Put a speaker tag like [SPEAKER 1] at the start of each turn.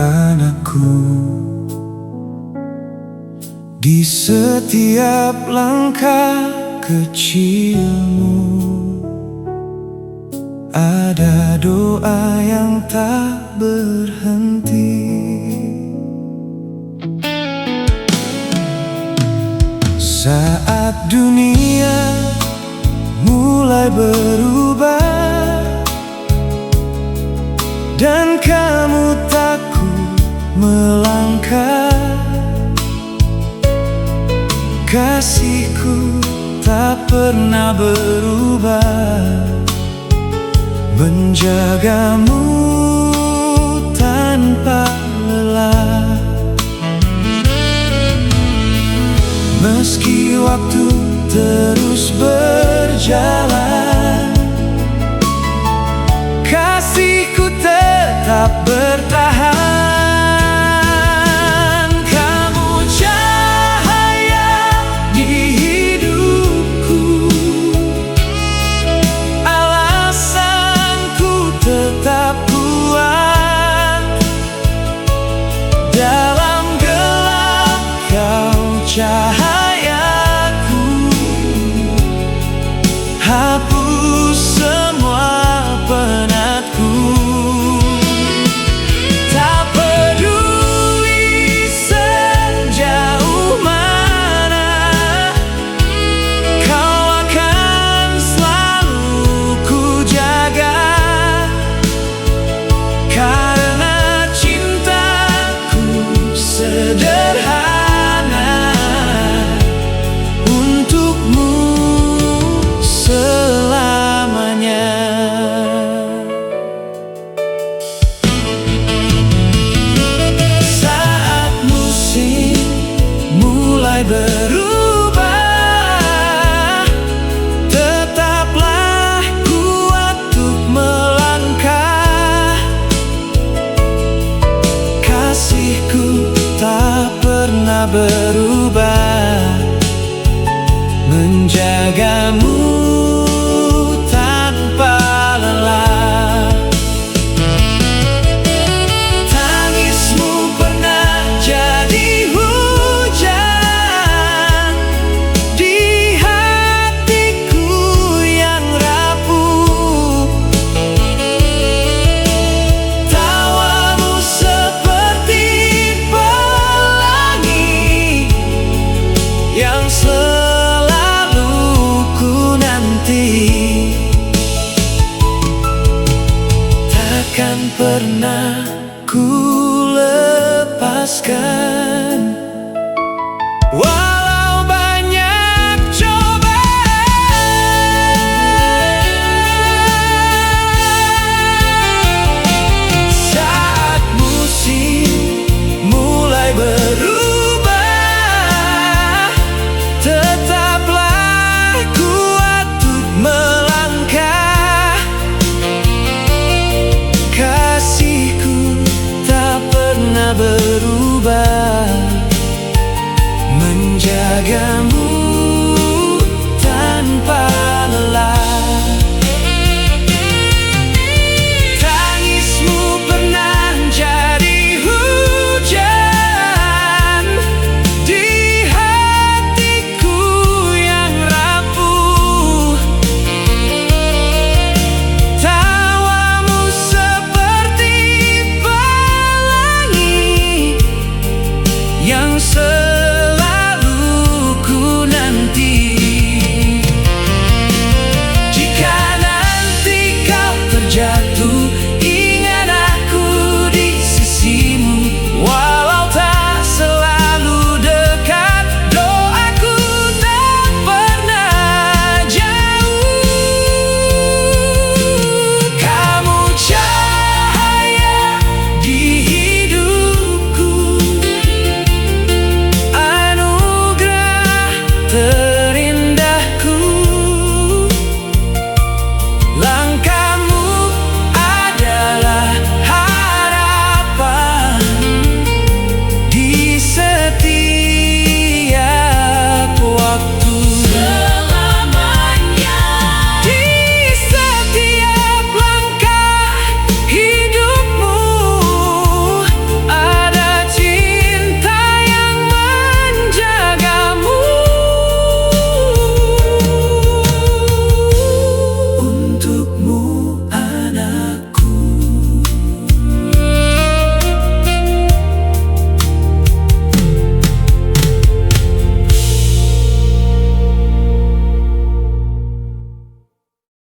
[SPEAKER 1] Anakku, di setiap langkah kecilmu ada doa yang tak berhenti. Saat dunia mulai berubah dan kamu takut melangkah, kasihku tak pernah berubah, menjagamu tanpa lelah. Meski waktu terus berjalan, kasihku tetap bertahan. Kamu cahaya di hidupku, alasanku tetap kuat. Dalam gelap kau cahayaku, hapus semua penatku. Tak peduli sejauh mana, kau akan selalu ku jaga. Karena cintaku sederhana, untukmu selamanya. Saat musim mulai berubah, tetaplah kuat untuk melangkah. Kasihku tak pernah berubah, menjagamu tanpa lelah. Tangismu pernah jadi hujan di hatiku yang rapuh. Tawamu seperti pelangi yang selalu ku nanti. Takkan pernah ku lepaskan, walau banyak cobaan. Saat musim mulai berubah, tetaplah kuat untuk melangkah. Kasihku tak pernah berubah, menjagamu